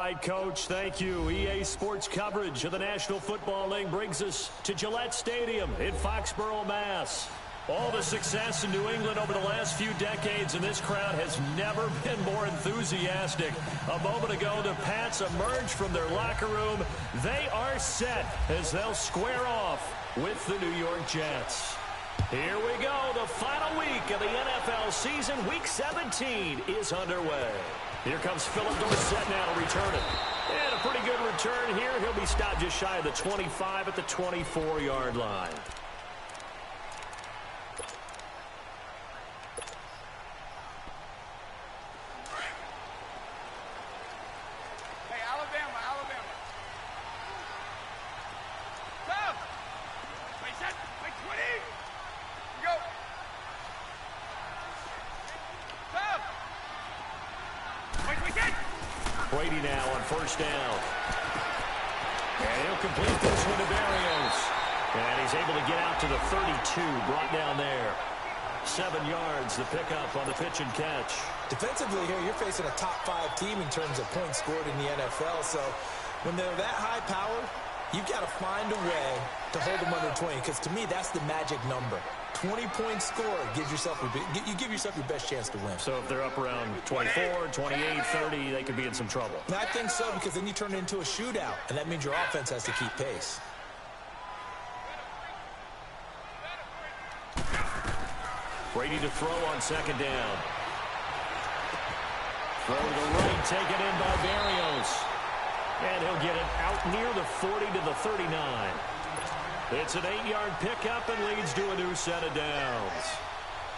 right, Coach. Thank you. EA Sports coverage of the National Football League brings us to Gillette Stadium in Foxborough, Mass. All the success in New England over the last few decades, and this crowd has never been more enthusiastic. A moment ago, the Pats emerged from their locker room. They are set as they'll square off with the New York Jets. Here we go. The final week of the NFL season. Week 17 is underway. Here comes Philip Dorsett now to return it. And a pretty good return here. He'll be stopped just shy of the 25 at the 24-yard line. Brady now on first down. And he'll complete this one to Berrios. And he's able to get out to the 32, brought down there. 7 yards, the pickup on the pitch and catch. Defensively here, you're facing a top-5 team in terms of points scored in the NFL. So when they're that high power, you've got to find a way to hold them under 20. Because to me, that's the magic number. 20-point score gives yourself you give yourself your best chance to win. So if they're up around 24, 28, 30, they could be in some trouble. And I think so, because then you turn it into a shootout, and that means your offense has to keep pace. Brady to throw on second down. Throw to the right, taken in by Berrios. And he'll get it out near the 40 to the 39. It's an 8-yard pickup and leads to a new set of downs.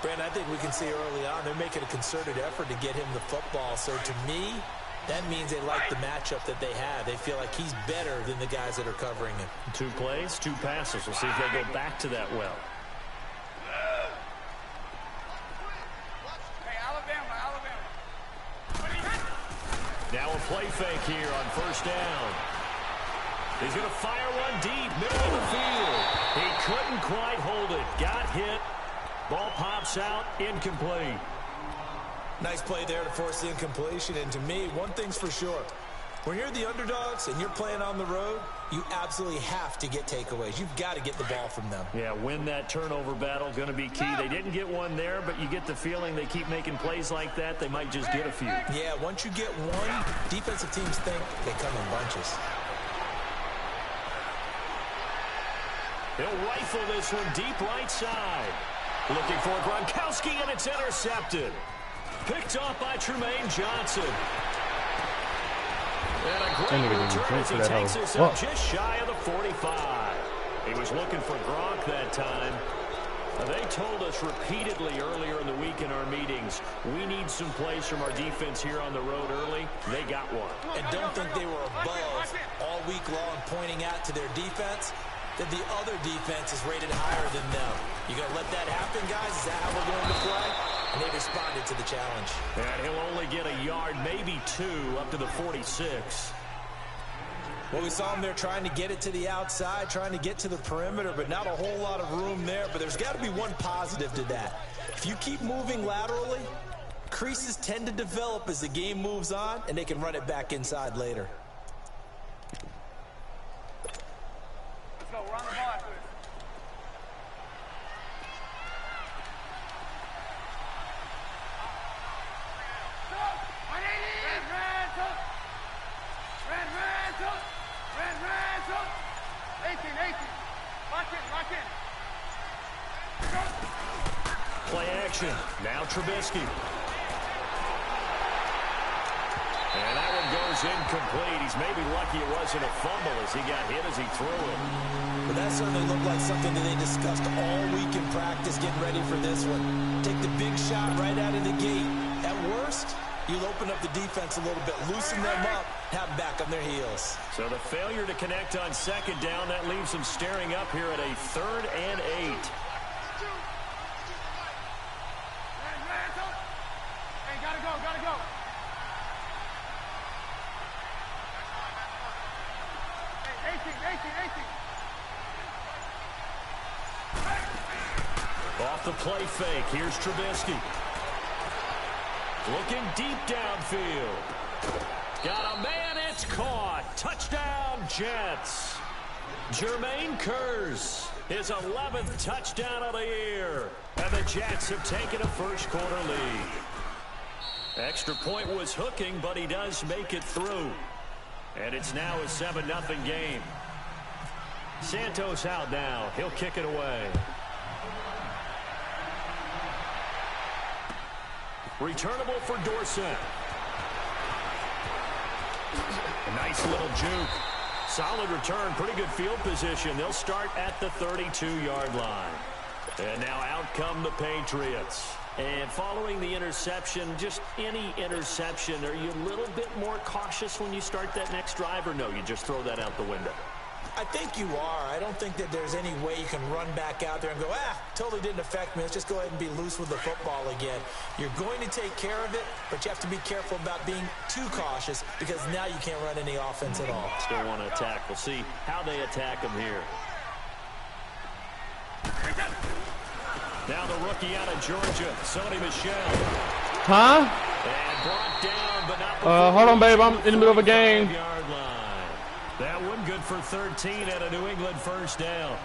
Brandon, I think we can see early on they're making a concerted effort to get him the football. So to me, that means they like the matchup that they have. They feel like he's better than the guys that are covering him. 2 plays, 2 passes. We'll see if they go back to that well. Now a play fake here on first down. He's going to fire one deep, middle of the field. He couldn't quite hold it. Got hit. Ball pops out, incomplete. Nice play there to force the incompletion. And to me, one thing's for sure. When you're the underdogs and you're playing on the road, you absolutely have to get takeaways. You've got to get the ball from them. Yeah, win that turnover battle, going to be key. They didn't get one there, but you get the feeling they keep making plays like that, they might just get a few. Yeah, once you get one, defensive teams think they come in bunches. He'll rifle this one deep right side. Looking for Gronkowski, and it's intercepted. Picked off by Trumaine Johnson. And a great return as he takes us up just shy of the 45. He was looking for Gronk that time. They told us repeatedly earlier in the week in our meetings, we need some plays from our defense here on the road early. They got one. And don't think they were above all week long pointing out to their defense that the other defense is rated higher than them. You going to let that happen, guys? Is that how we're going to play? And they responded to the challenge. And he'll only get a yard, maybe 2, up to the 46. Well, we saw him there trying to get it to the outside, trying to get to the perimeter, but not a whole lot of room there. But there's got to be one positive to that. If you keep moving laterally, creases tend to develop as the game moves on, and they can run it back inside later. Let's go. We're on the ball. Play action. Now Trubisky. And that one goes incomplete. He's maybe lucky it wasn't a fumble as he got hit as he threw it. But that certainly looked like something that they discussed all week in practice getting ready for this one. Take the big shot right out of the gate. At worst, you'll open up the defense a little bit, loosen them up, have them back on their heels. So the failure to connect on second down, that leaves them staring up here at a 3rd and 8. Hey, gotta go. Hey, 18. Off the play fake, here's Trubisky. Looking deep downfield. Got a man, it's caught. Touchdown, Jets. Jermaine Kearse, his 11th touchdown of the year. And the Jets have taken a first-quarter lead. Extra point was hooking, but he does make it through. And it's now a 7-0 game. Santos out now. He'll kick it away. Returnable for Dorsett. A nice little juke. Solid return. Pretty good field position. They'll start at the 32-yard line. And now out come the Patriots. And following the interception, just any interception, are you a little bit more cautious when you start that next drive, or no, you just throw that out the window? I think you are. I don't think that there's any way you can run back out there and go, totally didn't affect me. Let's just go ahead and be loose with the football again. You're going to take care of it, but you have to be careful about being too cautious because now you can't run any offense at all. Still want to attack. We'll see how they attack him here. Now the rookie out of Georgia, Sony Michel. Huh? And brought down, but not hold on, babe. I'm in the middle of a game. Yard line. That one good for 13 at a New England first down.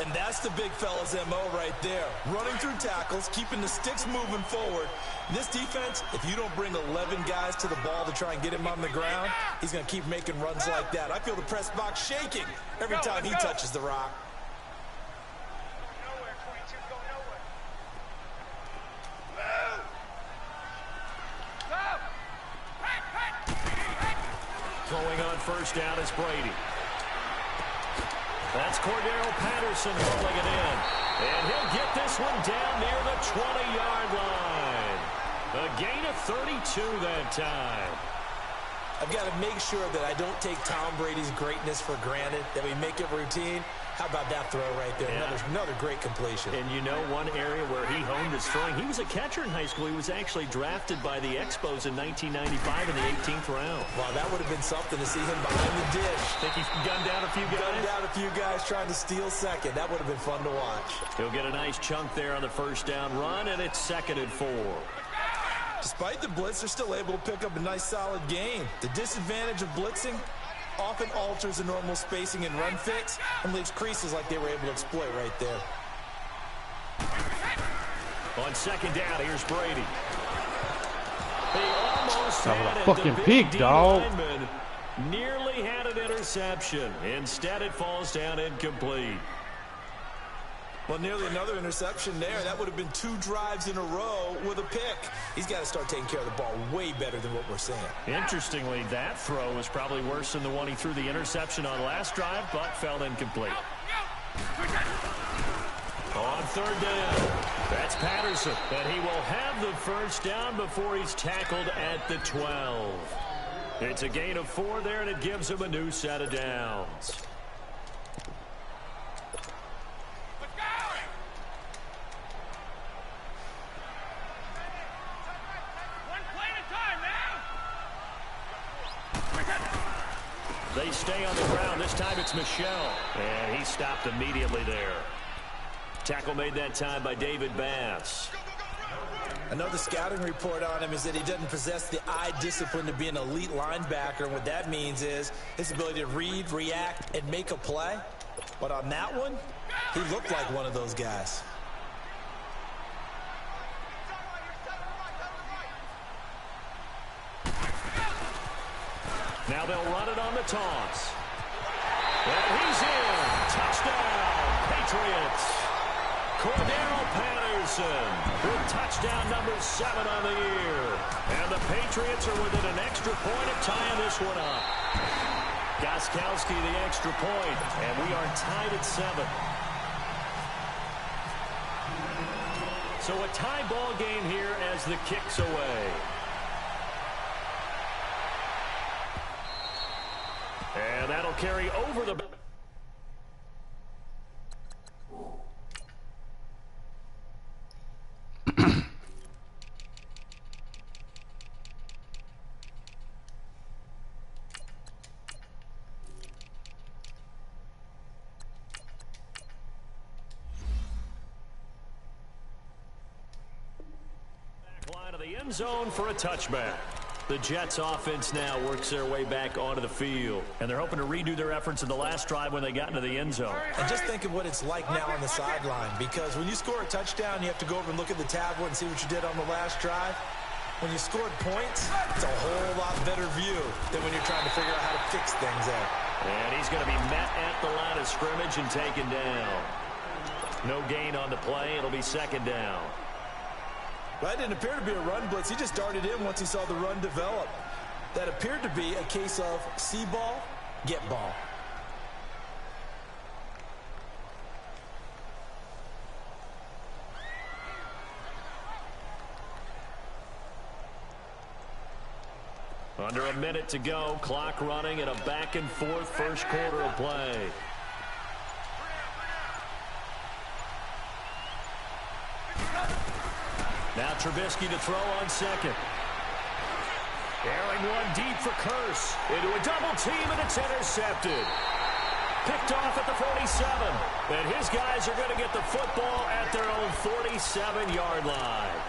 And that's the big fella's MO right there. Running through tackles, keeping the sticks moving forward. This defense, if you don't bring 11 guys to the ball to try and get him on the ground, he's going to keep making runs like that. I feel the press box shaking every time he touches the rock. Throwing on first down is Brady. That's Cordero Patterson rolling it in. And he'll get this one down near the 20-yard line. A gain of 32 that time. I've got to make sure that I don't take Tom Brady's greatness for granted, that we make it routine. How about that throw right there? Yeah. Another great completion. And you know one area where he honed his throwing, he was a catcher in high school. He was actually drafted by the Expos in 1995 in the 18th round. Wow, that would have been something to see him behind the dish. Think he gunned down a few guys? Gunned down a few guys trying to steal second. That would have been fun to watch. He'll get a nice chunk there on the first down run, and it's 2nd and 4. Despite the blitz, they're still able to pick up a nice solid gain. The disadvantage of blitzing often alters the normal spacing and run fits and leaves creases like they were able to exploit right there. On 2nd down, here's Brady. He almost had it. Fucking pig, dog. Nearly had an interception. Instead, it falls down incomplete. Well, nearly another interception there. That would have been 2 drives in a row with a pick. He's got to start taking care of the ball way better than what we're seeing. Interestingly, that throw was probably worse than the one he threw the interception on last drive, but fell incomplete. On 3rd down, that's Patterson. And he will have the first down before he's tackled at the 12. It's a gain of 4 there, and it gives him a new set of downs. They stay on the ground. This time it's Michel. And he stopped immediately there. Tackle made that time by David Bass. Another scouting report on him is that he doesn't possess the eye discipline to be an elite linebacker. And what that means is his ability to read, react, and make a play. But on that one, he looked like one of those guys. Now they'll run it on the toss. And he's in. Touchdown, Patriots. Cordero Patterson with touchdown number 7 on the year. And the Patriots are within an extra point of tying this one up. Gostkowski the extra point, and we are tied at 7. So a tie ball game here as the kick's away. And that'll carry over the... line of the end zone for a touchback. The Jets offense now works their way back onto the field. And they're hoping to redo their efforts in the last drive when they got into the end zone. And just think of what it's like now on the sideline, because when you score a touchdown, you have to go over and look at the tablet and see what you did on the last drive. When you scored points, it's a whole lot better view than when you're trying to figure out how to fix things there. And he's going to be met at the line of scrimmage and taken down. No gain on the play. It'll be second down. Well, that didn't appear to be a run blitz. He just darted in once he saw the run develop. That appeared to be a case of see ball, get ball. Under a minute to go, clock running, and a back-and-forth first quarter of play. Now Trubisky to throw on second. Airing one deep for Curse. Into a double team, and it's intercepted. Picked off at the 47. And his guys are going to get the football at their own 47-yard line.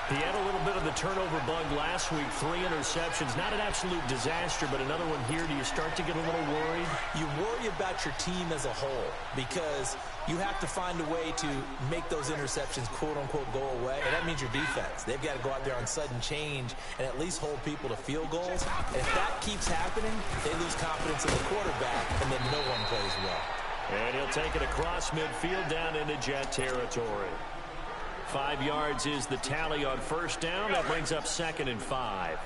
He had a little bit of the turnover bug last week, 3 interceptions. Not an absolute disaster, but another one here. Do you start to get a little worried? You worry about your team as a whole because you have to find a way to make those interceptions, quote-unquote, go away. And that means your defense. They've got to go out there on sudden change and at least hold people to field goals. And if that keeps happening, they lose confidence in the quarterback, and then no one plays well. And he'll take it across midfield down into Jet territory. 5 yards is the tally on first down. That brings up 2nd and 5.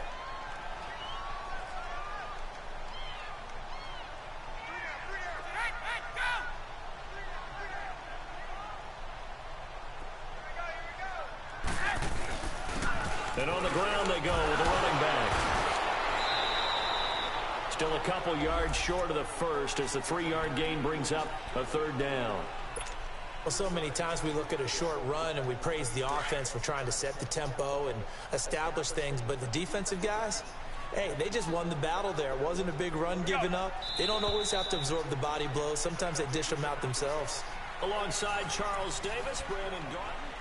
And on the ground they go with a running back. Still a couple yards short of the first as the 3-yard gain brings up a 3rd down. Well, so many times we look at a short run and we praise the offense for trying to set the tempo and establish things, but the defensive guys, hey, they just won the battle there. It wasn't a big run given up. They don't always have to absorb the body blows. Sometimes they dish them out themselves. Alongside Charles Davis, Brandon Gaudin.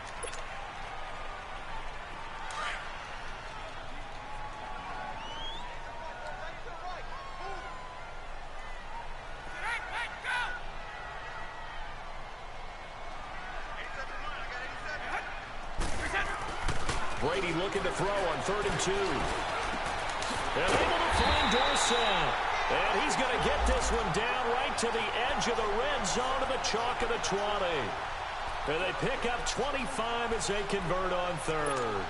Brady looking to throw on 3rd and 2. And able to find Dorsett. And he's going to get this one down right to the edge of the red zone of the chalk of the 20. And they pick up 25 as they convert on 3rd.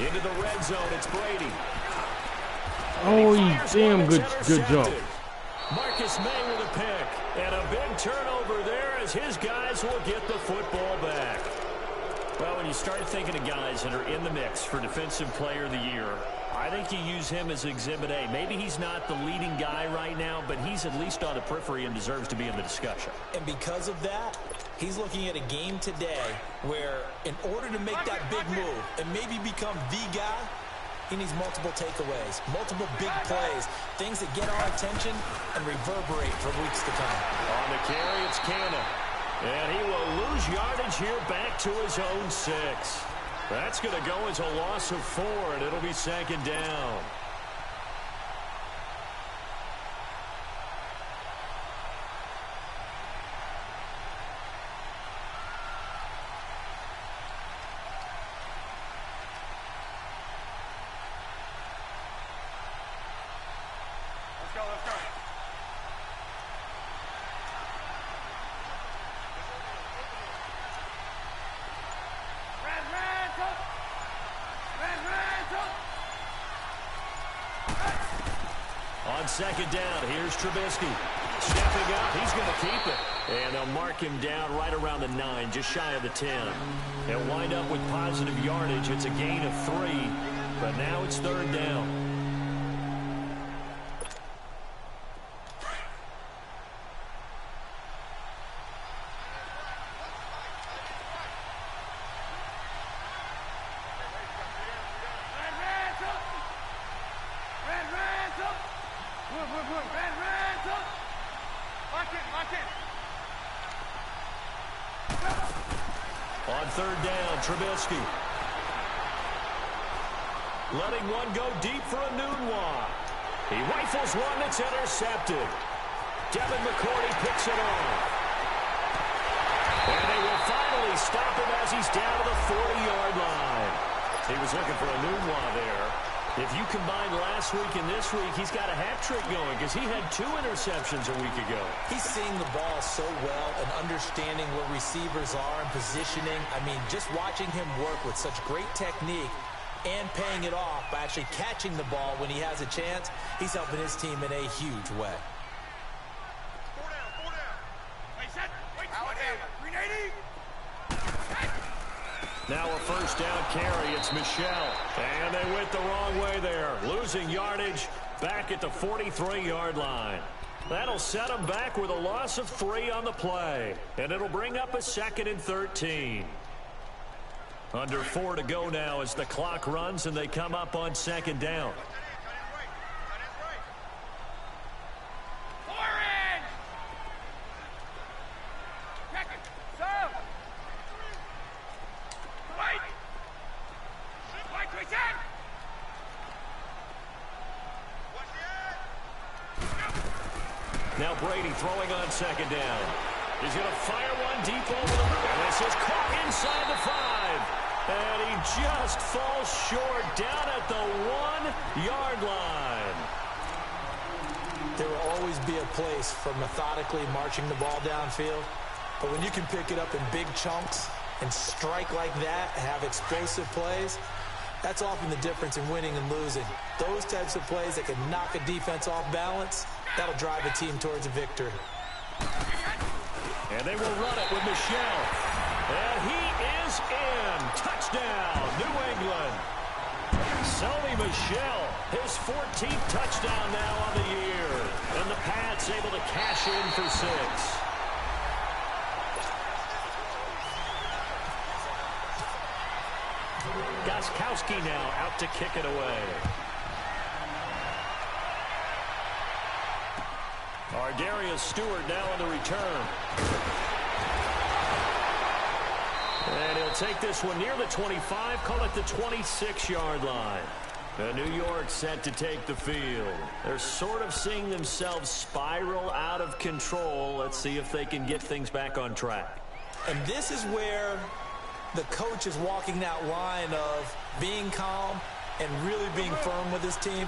Into the red zone, it's Brady. Oh, damn good jump. Marcus May with a pick. And a big turnover there as his guys will get the football back. Well, when you start thinking of guys that are in the mix for Defensive Player of the Year, I think you use him as Exhibit A. Maybe he's not the leading guy right now, but he's at least on the periphery and deserves to be in the discussion. And because of that, he's looking at a game today where in order to make that big move and maybe become the guy, he needs multiple takeaways, multiple big plays, things that get our attention and reverberate for weeks to come. On the carry, it's Cannon. And he will lose yardage here back to his own 6. That's going to go as a loss of 4, and it'll be 2nd down. Let's go. On 2nd down, here's Trubisky. Stepping up, he's going to keep it. And they'll mark him down right around the 9, just shy of the 10. They'll wind up with positive yardage. It's a gain of 3, but now it's 3rd down. On third down, Trubisky. Letting one go deep for a Nunwa. He rifles one that's intercepted. Devin McCourty picks it off. And they will finally stop him as he's down to the 40-yard line. He was looking for a Nunwa there. If you combine last week and this week, he's got a hat trick going because he had 2 interceptions a week ago. He's seeing the ball so well and understanding where receivers are and positioning. I mean, just watching him work with such great technique and paying it off by actually catching the ball when he has a chance, he's helping his team in a huge way. Now a first down carry. It's Michel. And they went the wrong way there. Losing yardage back at the 43-yard line. That'll set them back with a loss of 3 on the play. And it'll bring up a 2nd and 13. Under 4 to go now as the clock runs and they come up on 2nd down. Now Brady throwing on 2nd down. He's going to fire one deep over the middle. And this is caught inside the 5. And he just falls short down at the 1-yard line. There will always be a place for methodically marching the ball downfield. But when you can pick it up in big chunks and strike like that, have explosive plays, that's often the difference in winning and losing. Those types of plays that can knock a defense off balance, that'll drive a team towards a victory. And they will run it with Michel. And he is in. Touchdown, New England. Sony Michel, his 14th touchdown now on the year. And the Pats able to cash in for 6. Gostkowski now out to kick it away. Darius Stewart now on the return. And he'll take this one near the 25, call it the 26-yard line. New York set to take the field. They're sort of seeing themselves spiral out of control. Let's see if they can get things back on track. And this is where the coach is walking that line of being calm and really being firm with his team.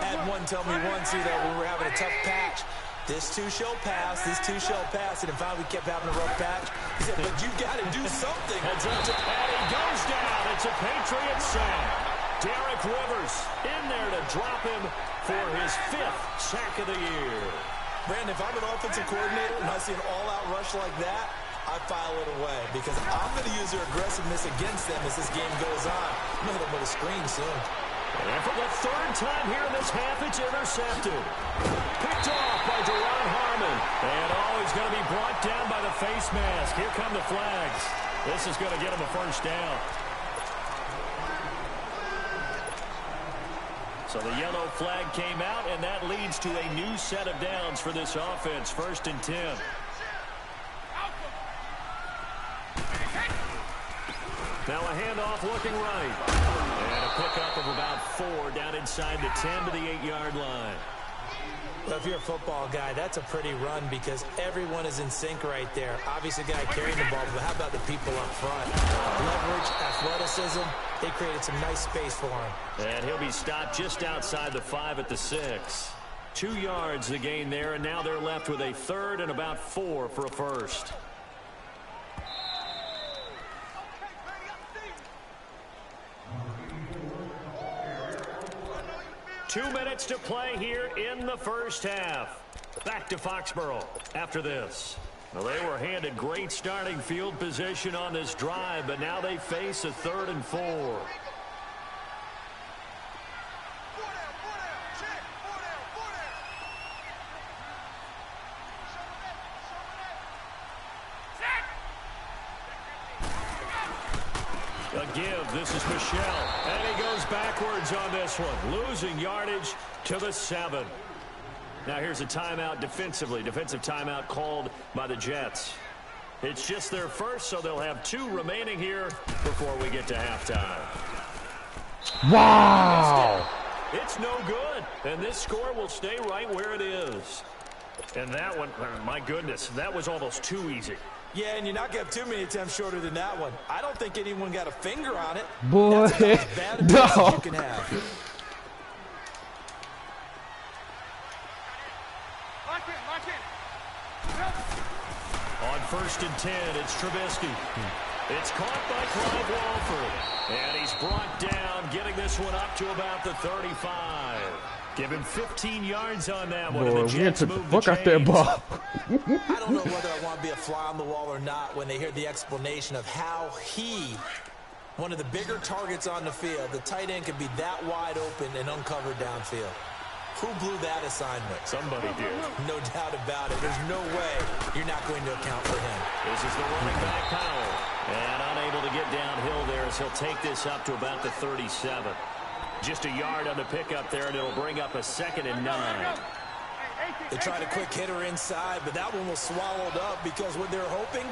I had one tell me once, when we were having a tough patch, this too shall pass, this too shall pass, and in fact we kept having a rough patch. He said, but you got to do something. Heads up to and he goes down. It's a Patriot sack. Derek Rivers in there to drop him for his 5th sack of the year. Brandon, if I'm an offensive coordinator and I see an all-out rush like that, I file it away because I'm going to use their aggressiveness against them as this game goes on. I'm going to hit them with a screen soon. And for the 3rd time here in this half, it's intercepted. Picked off by Deron Harmon. And he's going to be brought down by the face mask. Here come the flags. This is going to get him a 1st down. So the yellow flag came out, and that leads to a new set of downs for this offense. 1st and 10. Now a handoff looking right. And a pickup of about 4 down inside the 10 to the 8-yard line. Well, if you're a football guy, that's a pretty run because everyone is in sync right there. Obviously, the guy carrying the ball, but how about the people up front? Leverage, athleticism, they created some nice space for him. And he'll be stopped just outside the 5 at the 6. 2 yards the gain there, and now they're left with a 3rd and about 4 for a 1st. Two minutes to play here in the 1st half. Back to Foxborough after this. Well, they were handed great starting field position on this drive, but now they face a 3rd and 4. A give. This is Michel. And he goes backwards on this one. Losing yardage to the 7. Now here's a timeout defensively. Defensive timeout called by the Jets. It's just their first, so they'll have 2 remaining here before we get to halftime. Wow! It's no good, and this score will stay right where it is. And that one, my goodness, that was almost too easy. Yeah, and you're not going to have too many attempts shorter than that one. I don't think anyone got a finger on it. Boy, that's about as bad a miss as you can have. On 1st and 10, it's Trubisky. It's caught by Clive Walford. And he's brought down, getting this one up to about the 35. Give him 15 yards on that one. Boy, we took the fuck out that ball. I don't know whether I want to be a fly on the wall or not when they hear the explanation of how he, one of the bigger targets on the field, the tight end could be that wide open and uncovered downfield. Who blew that assignment? Somebody did. No doubt about it. There's no way you're not going to account for him. This is the running back, Powell. And unable to get downhill there as he'll take this up to about the 37. Just a yard on the pickup there, and it'll bring up a 2nd and 9. They tried a quick hitter inside, but that one was swallowed up because what they're hoping,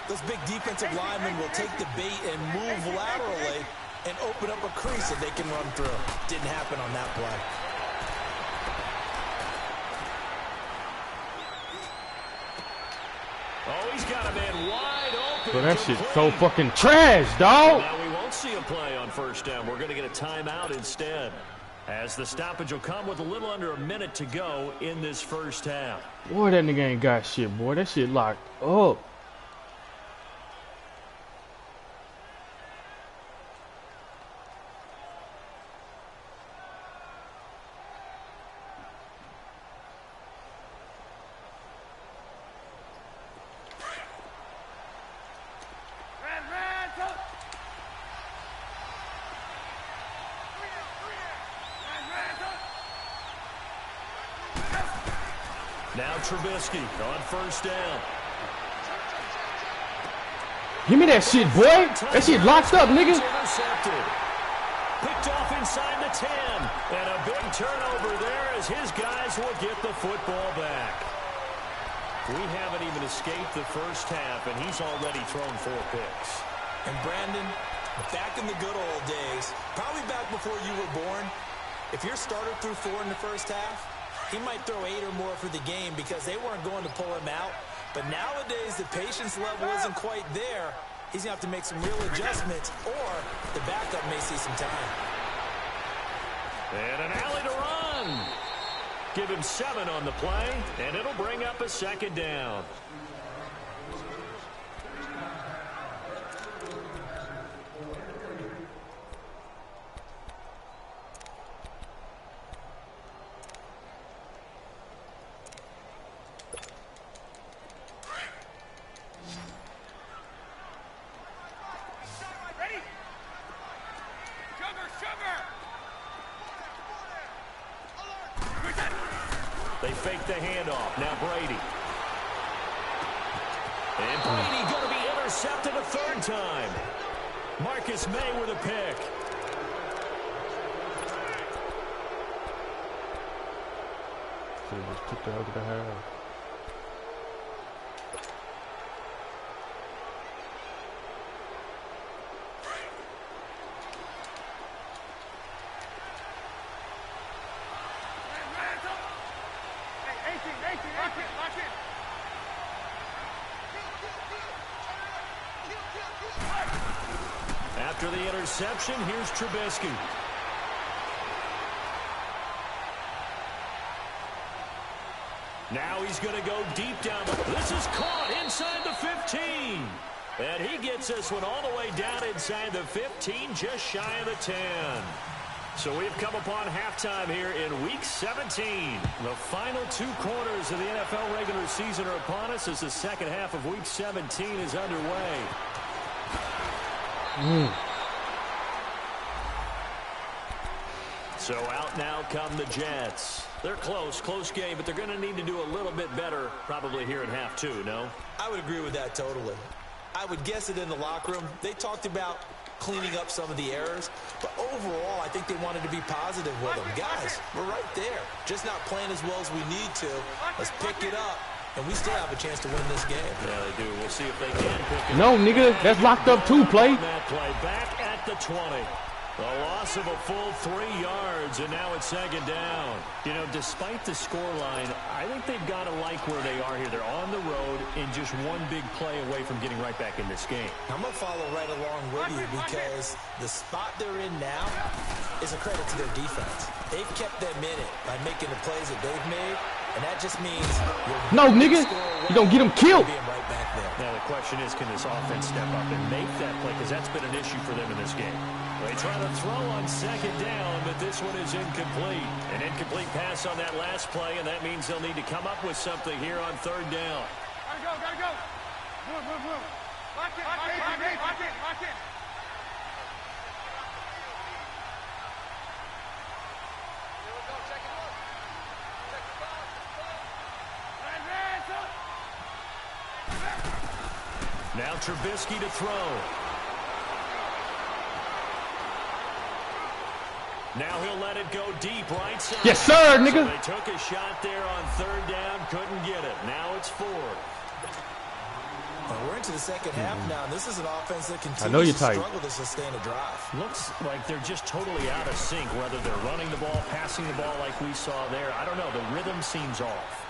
those big defensive linemen will take the bait and move laterally and open up a crease that they can run through. Didn't happen on that play. Oh, he's got a man wide open. Bro, that shit's so fucking trash, dog. Now we won't see a play on 1st down. We're going to get a timeout instead, as the stoppage will come with a little under a minute to go in this 1st half. Boy, that nigga ain't got shit, boy. That shit locked up. Now Trubisky on 1st down. Give me that shit, boy. That shit locked up, nigga. Intercepted. Picked off inside the 10. And a big turnover there as his guys will get the football back. We haven't even escaped the 1st half, and he's already thrown 4 picks. And Brandon, back in the good old days, probably back before you were born, if your starter threw 4 in the 1st half, he might throw 8 or more for the game because they weren't going to pull him out. But nowadays, the patience level isn't quite there. He's going to have to make some real adjustments, or the backup may see some time. And an alley to run. Give him 7 on the play, and it'll bring up a 2nd down. They fake the handoff. Now Brady. And Brady going to be intercepted a 3rd time. Marcus May with a pick. Just took the other half. After the interception, here's Trubisky. Now he's going to go deep down. This is caught inside the 15. And he gets this one all the way down inside the 15, just shy of the 10. So we've come upon halftime here in Week 17. The final 2 quarters of the NFL regular season are upon us as the 2nd half of Week 17 is underway. So out now come the Jets. They're close game, but they're going to need to do a little bit better probably here in half 2, no? I would agree with that totally. I would guess it in the locker room. They talked about cleaning up some of the errors. But overall, I think they wanted to be positive with them. Guys, we're right there. Just not playing as well as we need to. Let's pick it up, and we still have a chance to win this game. Yeah, they do. We'll see if they can pick it up. No, nigga, that's locked up too, play. That play back at the 20. A loss of a full 3 yards, and now it's second down. You know, despite the scoreline, I think they've got to like where they are here. They're on the road and just one big play away from getting right back in this game. I'm going to follow right along with you because the spot they're in now is a credit to their defense. They've kept them in it by making the plays that they've made, and that just means no, nigga, you don't get them killed. Right back there. Now, the question is, can this offense step up and make that play? Because that's been an issue for them in this game. They try to throw on second down, but this one is incomplete. An incomplete pass on that last play, and that means they'll need to come up with something here on third down. Gotta go. Move. Lock it. Now Trubisky to throw. Now he'll let it go deep right side. Yes, sir, nigga. So they took a shot there on third down, couldn't get it. Now it's 4. Well, we're into the second half now, and this is an offense that continues to struggle to sustain a drive. Looks like they're just totally out of sync, whether they're running the ball, passing the ball like we saw there. I don't know. The rhythm seems off.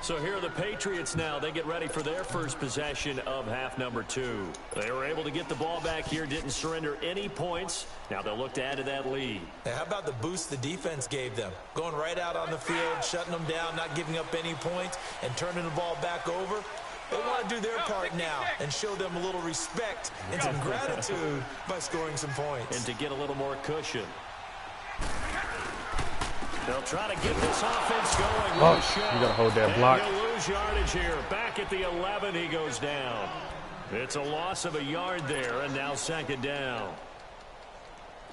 So here are the Patriots now. They get ready for their first possession of half number 2. They were able to get the ball back here, didn't surrender any points. Now they'll look to add to that lead. How about the boost the defense gave them? Going right out on the field, shutting them down, not giving up any points, and turning the ball back over. They want to do their part now and show them a little respect and some gratitude by scoring some points. And to get a little more cushion. They'll try to get this offense going. Oh, you got to hold that block. And he'll lose yardage here. Back at the 11, he goes down. It's a loss of a yard there, and now second down.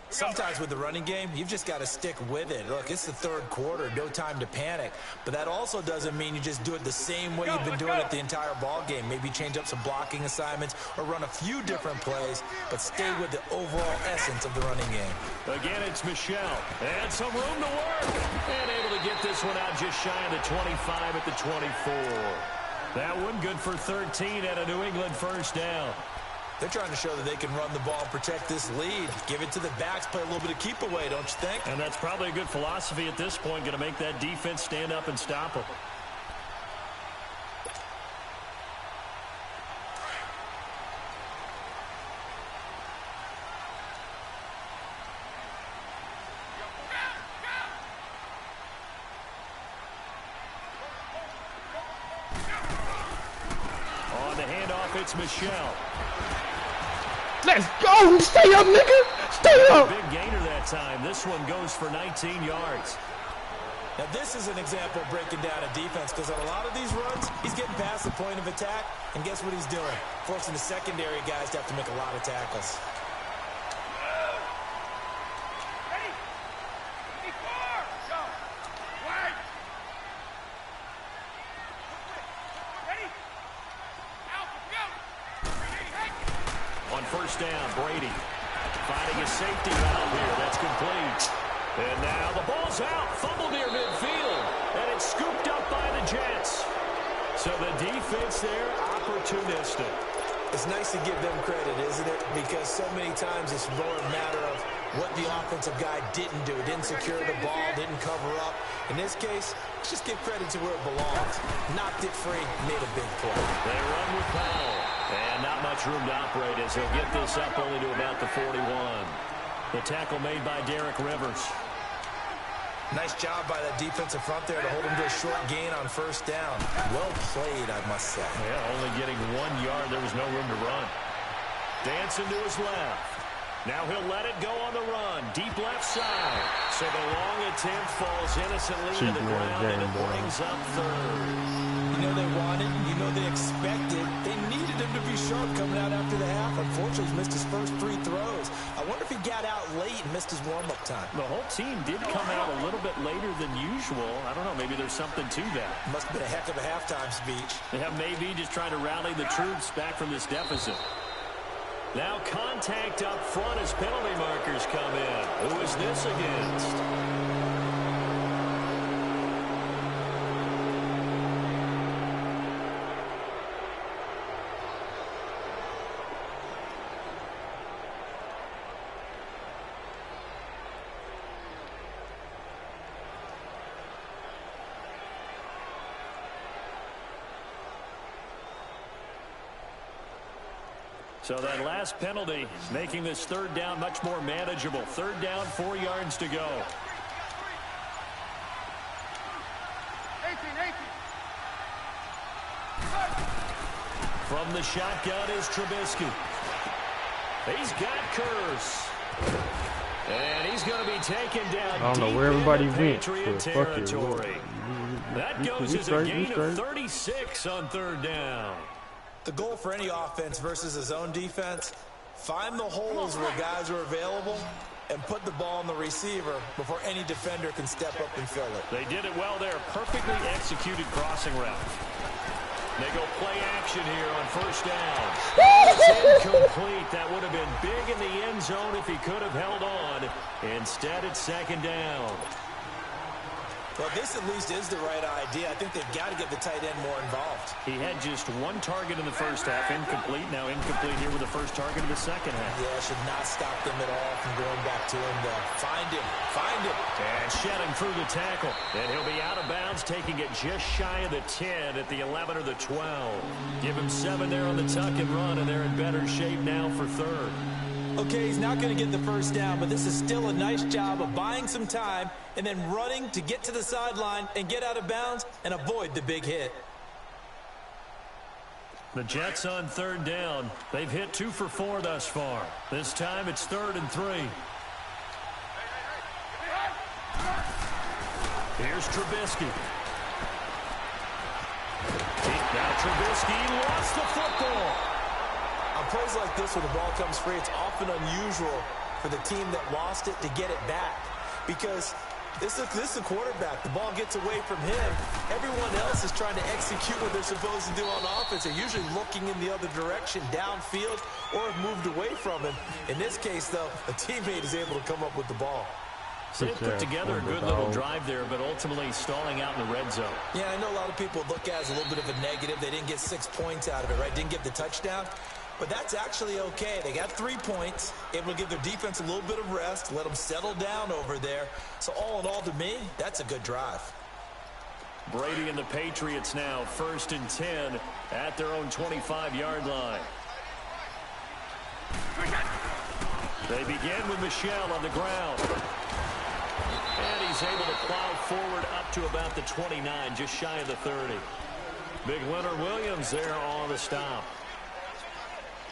Sometimes with the running game, you've just got to stick with it. Look, it's the third quarter, no time to panic. But that also doesn't mean you just do it the same way you've been doing it the entire ball game. Maybe change up some blocking assignments or run a few different plays, but stay with the overall essence of the running game. Again, it's Michelle. And some room to work. And able to get this one out just shy of the 25 at the 24. That one good for 13 at a New England first down. They're trying to show that they can run the ball, protect this lead. Give it to the backs, play a little bit of keep away, don't you think? And that's probably a good philosophy at this point, going to make that defense stand up and stop them. On the handoff, it's Michelle. Let's go! Stay up, nigga! Stay up! Big gainer that time. This one goes for 19 yards. Now, this is an example of breaking down a defense because on a lot of these runs, he's getting past the point of attack, and guess what he's doing? Forcing the secondary guys to have to make a lot of tackles. First down, Brady finding a safety valve here. That's complete. And now the ball's out. Fumble near midfield. And it's scooped up by the Jets. So the defense there, opportunistic. It's nice to give them credit, isn't it? Because so many times it's more a matter of what the offensive guy didn't do. Didn't secure the ball, didn't cover up. In this case, let's just give credit to where it belongs. Knocked it free, made a big play. They run with Powell. And not much room to operate as he'll get this up only to about the 41. The tackle made by Derek Rivers. Nice job by that defensive front there to hold him to a short gain on first down. Well played, I must say. Yeah, only getting 1 yard. There was no room to run. Dancing to his left. Now he'll let it go on the run. Deep left side. So the long attempt falls innocently to the ground, and it brings up third. You know they wanted, you know they expected. They needed him to be sharp coming out after the half. Unfortunately, he's missed his first 3 throws. I wonder if he got out late and missed his warm-up time. The whole team did come out a little bit later than usual. I don't know, maybe there's something to that. Must have been a heck of a halftime speech. Yeah, maybe just trying to rally the troops back from this deficit. Now contact up front as penalty markers come in. Who is this against? So that last penalty making this third down much more manageable. Third down, 4 yards to go. 18. From the shotgun is Trubisky. He's got Curse. And he's going to be taken down. I don't know where everybody went. Patriot territory. That goes as a gain of 36 on third down. The goal for any offense versus his own defense, find the holes where guys are available and put the ball on the receiver before any defender can step up and fill it. They did it well there. Perfectly executed crossing route. They go play action here on first down. It's incomplete. That would have been big in the end zone if he could have held on. Instead, it's second down. Well, this at least is the right idea. I think they've got to get the tight end more involved. He had just one target in the first half, incomplete. Now incomplete here with the first target of the second half. Yeah, should not stop them at all from going back to him. Find him. And shedding through the tackle. And he'll be out of bounds, taking it just shy of the 10 at the 11 or the 12. Give him 7 there on the tuck and run, and they're in better shape now for third. Okay, he's not going to get the first down, but this is still a nice job of buying some time and then running to get to the sideline and get out of bounds and avoid the big hit. The Jets on third down. They've hit 2 for 4 thus far. This time it's 3rd and 3. Here's Trubisky. Now Trubisky lost the football. On plays like this where the ball comes free, it's often unusual for the team that lost it to get it back. Because this is a quarterback. The ball gets away from him. Everyone else is trying to execute what they're supposed to do on offense. They're usually looking in the other direction, downfield, or have moved away from him. In this case, though, a teammate is able to come up with the ball. So they put together a good little drive there, but ultimately stalling out in the red zone. Yeah, I know a lot of people look at it as a little bit of a negative. They didn't get 6 points out of it, right? Didn't get the touchdown. But that's actually okay. They got 3 points, able to give their defense a little bit of rest, let them settle down over there. So all in all, to me, that's a good drive. Brady and the Patriots now 1st and 10 at their own 25-yard line. They begin with Michel on the ground. And he's able to plow forward up to about the 29, just shy of the 30. Big Leonard Williams there on the stop.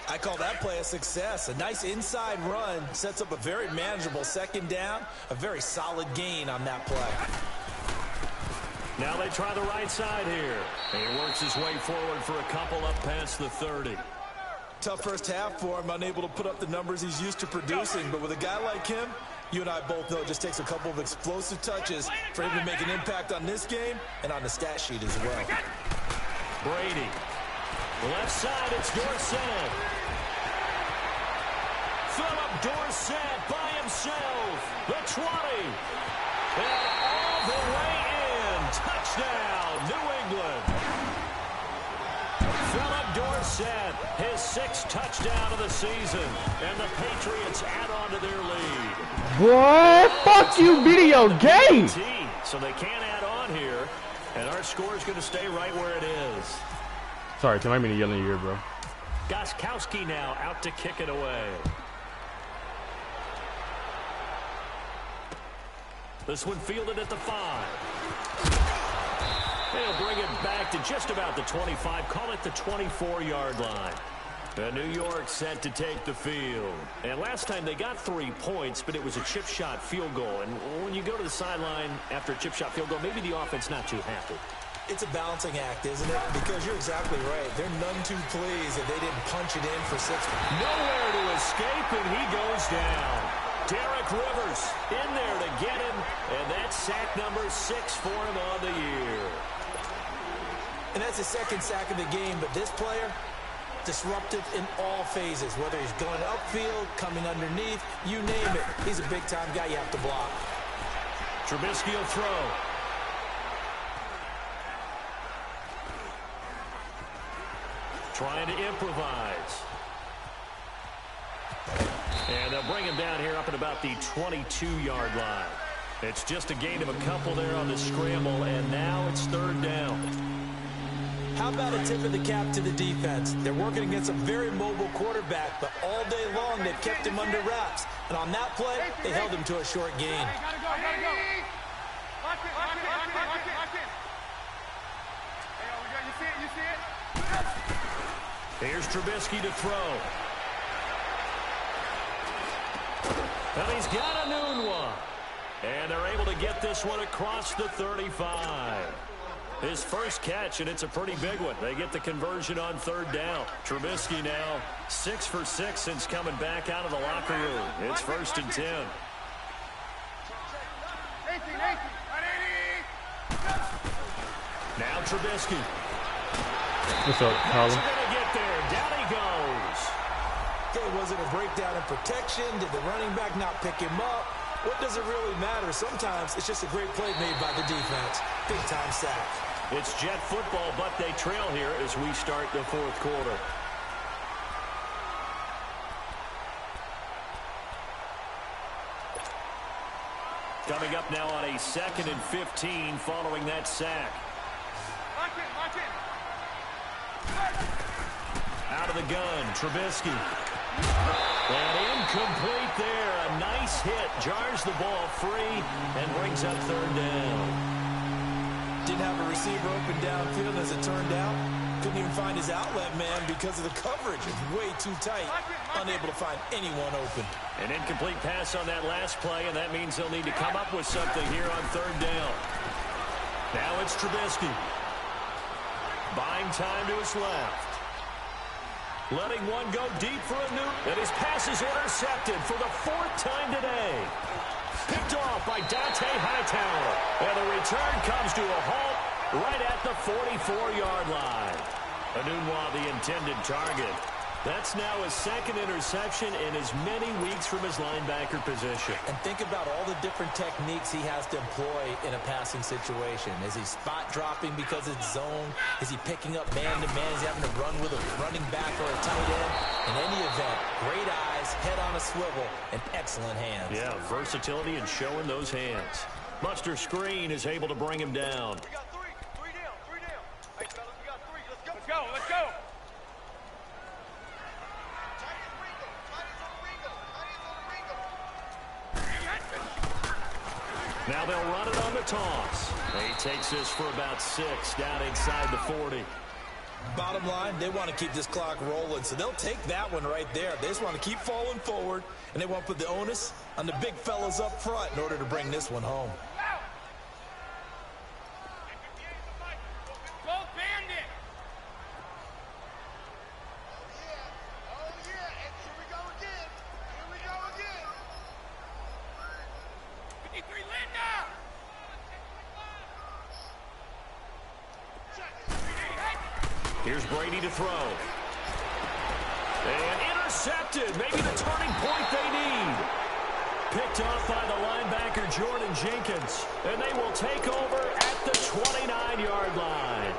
I call that play a success. A nice inside run sets up a very manageable second down. A very solid gain on that play. Now they try the right side here. And he works his way forward for a couple up past the 30. Tough first half for him, unable to put up the numbers he's used to producing. But with a guy like him, you and I both know it just takes a couple of explosive touches for him to make an impact on this game and on the stat sheet as well. Brady. Left side, it's Dorsett. Philip Dorsett by himself. The 20. And all the way in. Touchdown, New England. Philip Dorsett, his 6th touchdown of the season. And the Patriots add on to their lead. Boy, fuck you, video game. So they can't add on here. And our score is going to stay right where it is. Sorry, Tim, I didn't mean to yell in your ear, bro. Gostkowski now out to kick it away. This one fielded at the 5. They'll bring it back to just about the 25. Call it the 24-yard line. And New York set to take the field. And last time they got 3 points, but it was a chip shot field goal. And when you go to the sideline after a chip shot field goal, maybe the offense not too happy. It's a balancing act, isn't it? Because you're exactly right. They're none too pleased that they didn't punch it in for 6. Nowhere to escape, and he goes down. Derek Rivers in there to get him, and that's sack number 6 for him on the year. And that's his second sack of the game, but this player, disruptive in all phases, whether he's going upfield, coming underneath, you name it. He's a big-time guy you have to block. Trubisky will throw. Trying to improvise. And they'll bring him down here up at about the 22-yard line. It's just a gain of a couple there on the scramble, and now it's 3rd down. How about a tip of the cap to the defense? They're working against a very mobile quarterback, but all day long they've kept him under wraps. And on that play, they held him to a short gain. Gotta go. Watch it. Hey, you see it? Here's Trubisky to throw. And he's got a new one. And they're able to get this one across the 35. His first catch, and it's a pretty big one. They get the conversion on 3rd down. Trubisky now 6 for 6 since coming back out of the locker room. It's 1st and 10. Now Trubisky. What's up, Colin? Gonna get there. Down he goes. Okay, was it a breakdown in protection? Did the running back not pick him up? What does it really matter? Sometimes it's just a great play made by the defense. Big-time sack. It's Jet football, but they trail here as we start the 4th quarter. Coming up now on a 2nd and 15 following that sack. Watch it. Out of the gun, Trubisky. And incomplete there. A nice hit. Jars the ball free and brings up 3rd down. Didn't have a receiver open downfield as it turned out. Couldn't even find his outlet man because of the coverage. It's way too tight. Unable to find anyone open. An incomplete pass on that last play, and that means they'll need to come up with something here on 3rd down. Now it's Trubisky. Buying time to his left. Letting one go deep for a new. And his pass is intercepted for the 4th time today. Picked off by Dante Hightower. And the return comes to a halt right at the 44-yard line. Anunwa, the intended target. That's now his 2nd interception in as many weeks from his linebacker position. And think about all the different techniques he has to employ in a passing situation. Is he spot dropping because it's zone? Is he picking up man-to-man? Is he having to run with a running back or a tight end? In any event, great eyes, head on a swivel, and excellent hands. Yeah, versatility and showing those hands. Buster Screen is able to bring him down. We got three down. Hey, fellas, we got 3. Let's go. Now they'll run it on the toss. He takes this for about 6 down inside the 40. Bottom line, they want to keep this clock rolling, so they'll take that one right there. They just want to keep falling forward, and they want to put the onus on the big fellas up front in order to bring this one home. Go Bandit! Oh yeah, and here we go again. 53 Linda! Here's Brady to throw. And intercepted. Maybe the turning point they need. Picked off by the linebacker, Jordan Jenkins. And they will take over at the 29-yard line.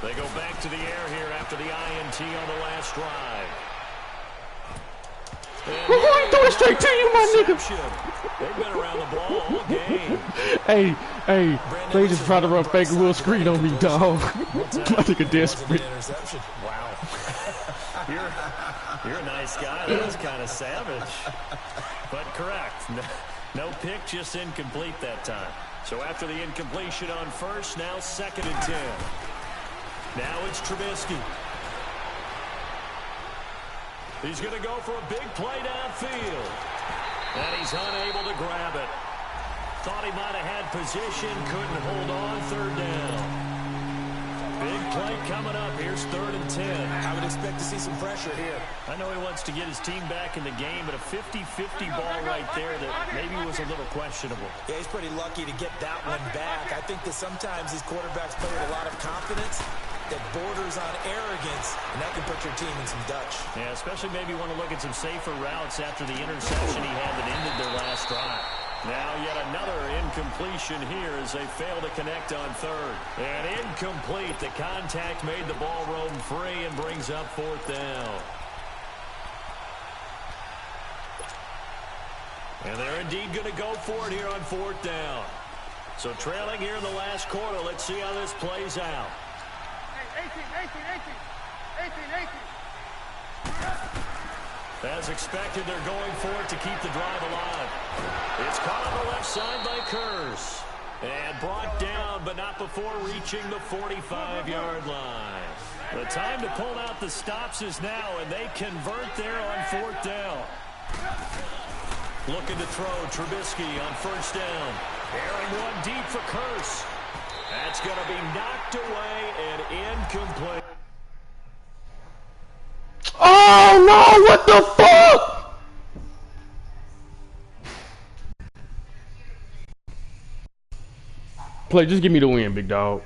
They go back to the air here after the INT on the last drive. I'm throwing straight to you, my nigga. They've been around the ball all game. Hey, Hey, they just tried to run fake a little screen on me, dog. My nigga desperate. Wow. You're a nice guy. That was kind of savage. But correct. No pick, just incomplete that time. So after the incompletion on first, now 2nd and 10. Now it's Trubisky. He's going to go for a big play downfield. And he's unable to grab it. Thought he might have had position, couldn't hold on, 3rd down. Big play coming up. Here's 3rd and 10. I would expect to see some pressure here. I know he wants to get his team back in the game, but a 50-50 ball right there that maybe was a little questionable. Yeah, he's pretty lucky to get that one back. I think that sometimes these quarterbacks play with a lot of confidence that borders on arrogance, and that can put your team in some Dutch. Yeah, especially maybe want to look at some safer routes after the interception he had that ended their last drive. Now yet another incompletion here as they fail to connect on 3rd. And incomplete. The contact made the ball roam free and brings up 4th down. And they're indeed going to go for it here on 4th down. So trailing here in the last quarter. Let's see how this plays out. 18. As expected, they're going for it to keep the drive alive. It's caught on the left side by Kurz. And brought down, but not before reaching the 45-yard line. The time to pull out the stops is now, and they convert there on 4th down. Looking to throw Trubisky on 1st down. Airing one deep for Kurz. That's going to be knocked away and incomplete. Oh no, what the fuck? Play, just give me the win, big dog.